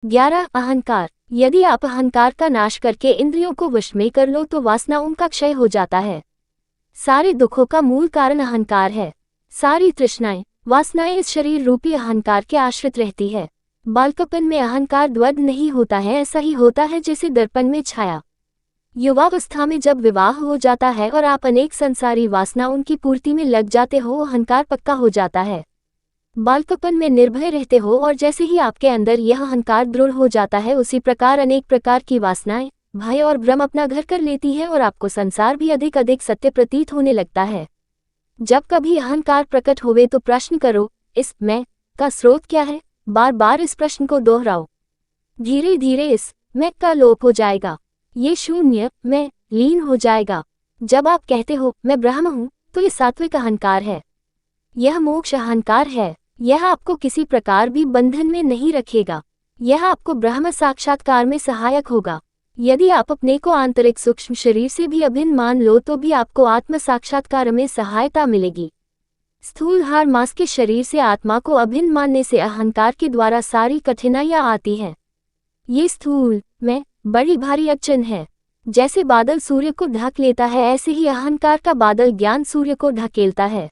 11 अहंकार। यदि आप अहंकार का नाश करके इंद्रियों को वश में कर लो तो वासनाओं का क्षय हो जाता है। सारे दुखों का मूल कारण अहंकार है। सारी तृष्णाएं, वासनाएं इस शरीर रूपी अहंकार के आश्रित रहती है। बालकपन में अहंकार द्वंद नहीं होता है, ऐसा ही होता है जैसे दर्पण में छाया। युवावस्था में जब विवाह हो जाता है और आप अनेक संसारी वासनाओं की पूर्ति में लग जाते हो, अहंकार पक्का हो जाता है। बालकपन में निर्भय रहते हो और जैसे ही आपके अंदर यह अहंकार दृढ़ हो जाता है, उसी प्रकार अनेक प्रकार की वासनाएं, भय और भ्रम अपना घर कर लेती है और आपको संसार भी अधिक अधिक सत्य प्रतीत होने लगता है। जब कभी अहंकार प्रकट होवे तो प्रश्न करो, इस मैं का स्रोत क्या है? बार बार इस प्रश्न को दोहराओ। धीरे धीरे इस मैं का लोप हो जाएगा। ये शून्य मैं लीन हो जाएगा। जब आप कहते हो मैं ब्रह्म हूँ, तो ये सात्विक अहंकार है। यह मोक्ष अहंकार है। यह आपको किसी प्रकार भी बंधन में नहीं रखेगा। यह आपको ब्रह्म साक्षात्कार में सहायक होगा। यदि आप अपने को आंतरिक सूक्ष्म शरीर से भी अभिन्न मान लो तो भी आपको आत्म साक्षात्कार में सहायता मिलेगी। स्थूल हाड़ मांस के शरीर से आत्मा को अभिन्न मानने से अहंकार के द्वारा सारी कठिनाइयां आती हैं। ये स्थूल मैं बड़ी भारी अड़चन है। जैसे बादल सूर्य को ढक लेता है, ऐसे ही अहंकार का बादल ज्ञान सूर्य को ढकेलता है।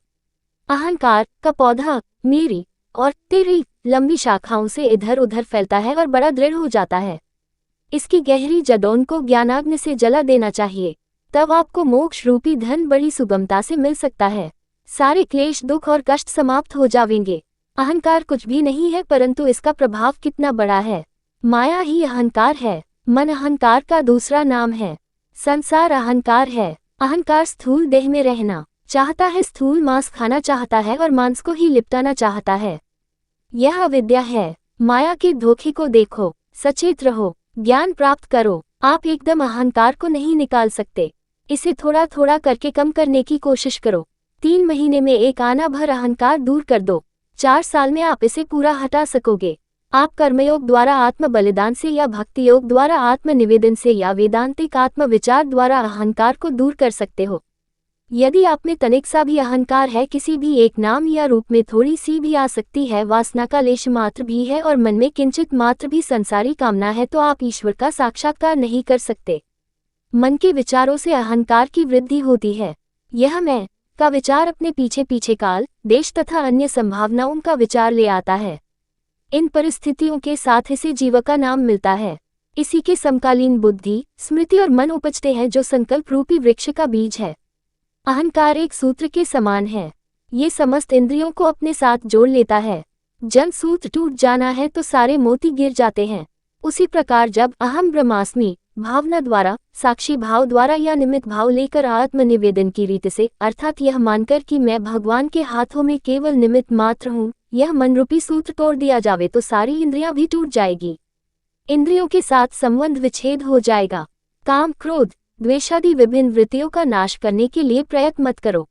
अहंकार का पौधा मेरी और तेरी लंबी शाखाओं से इधर उधर फैलता है और बड़ा दृढ़ हो जाता है। इसकी गहरी जड़ों को ज्ञानाग्नि से जला देना चाहिए, तब आपको मोक्ष रूपी धन बड़ी सुगमता से मिल सकता है। सारे क्लेश, दुख और कष्ट समाप्त हो जाएंगे। अहंकार कुछ भी नहीं है, परंतु इसका प्रभाव कितना बड़ा है। माया ही अहंकार है। मन अहंकार का दूसरा नाम है। संसार अहंकार है। अहंकार स्थूल देह में रहना चाहता है, स्थूल मांस खाना चाहता है और मांस को ही लिपटाना चाहता है। यह अविद्या है। माया के धोखे को देखो, सचेत रहो, ज्ञान प्राप्त करो। आप एकदम अहंकार को नहीं निकाल सकते। इसे थोड़ा थोड़ा करके कम करने की कोशिश करो। 3 महीने में 1 आना भर अहंकार दूर कर दो। 4 साल में आप इसे पूरा हटा सकोगे। आप कर्मयोग द्वारा आत्म बलिदान से या भक्ति योग द्वारा आत्म निवेदन से या वेदांतिक आत्म विचार द्वारा अहंकार को दूर कर सकते हो। यदि आप में तनिक सा भी अहंकार है, किसी भी एक नाम या रूप में थोड़ी सी भी आसक्ति है, वासना का लेश मात्र भी है और मन में किंचित मात्र भी संसारी कामना है, तो आप ईश्वर का साक्षात्कार नहीं कर सकते। मन के विचारों से अहंकार की वृद्धि होती है। यह मैं का विचार अपने पीछे पीछे काल, देश तथा अन्य संभावनाओं का विचार ले आता है। इन परिस्थितियों के साथ इसे जीव का नाम मिलता है। इसी के समकालीन बुद्धि, स्मृति और मन उपजते हैं, जो संकल्प रूपी वृक्ष का बीज है। अहंकार एक सूत्र के समान है। ये समस्त इंद्रियों को अपने साथ जोड़ लेता है। जब सूत्र टूट जाना है तो सारे मोती गिर जाते हैं। उसी प्रकार जब अहम ब्रह्मास्मि भावना द्वारा, साक्षी भाव द्वारा या निमित्त भाव लेकर आत्मनिवेदन की रीति से, अर्थात यह मानकर कि मैं भगवान के हाथों में केवल निमित्त मात्र हूँ, यह मनरूपी सूत्र तोड़ दिया जावे तो सारी इंद्रियां भी टूट जाएगी। इंद्रियों के साथ संबंध विच्छेद हो जाएगा। काम, क्रोध, द्वेषादि विभिन्न वृत्तियों का नाश करने के लिए प्रयत्न मत करो।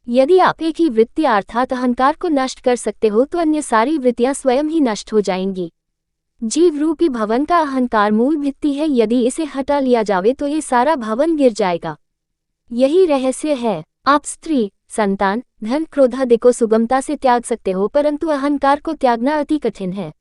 यदि आप एक ही वृत्ति अर्थात अहंकार को नष्ट कर सकते हो तो अन्य सारी वृत्तियां स्वयं ही नष्ट हो जाएंगी। जीव रूपी भवन का अहंकार मूल भित्ति है। यदि इसे हटा लिया जावे तो ये सारा भवन गिर जाएगा। यही रहस्य है। आप स्त्री, संतान, धन, क्रोधादि को सुगमता से त्याग सकते हो, परंतु अहंकार को त्यागना अति कठिन है।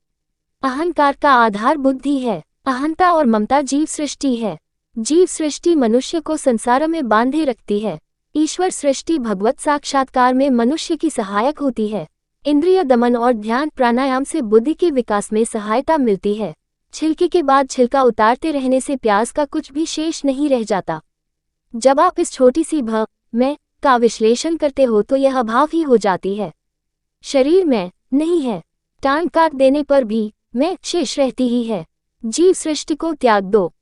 अहंकार का आधार बुद्धि है। अहंता और ममता जीव सृष्टि है। जीव सृष्टि मनुष्य को संसार में बांधे रखती है। ईश्वर सृष्टि भगवत साक्षात्कार में मनुष्य की सहायक होती है। इंद्रिय दमन और ध्यान प्राणायाम से बुद्धि के विकास में सहायता मिलती है। छिलके के बाद छिलका उतारते रहने से प्याज का कुछ भी शेष नहीं रह जाता। जब आप इस छोटी सी मैं का विश्लेषण करते हो तो यह अभाव ही हो जाती है। शरीर में नहीं है। टांग काट देने पर भी मैं शेष रहती ही है। जीव सृष्टि को त्याग दो।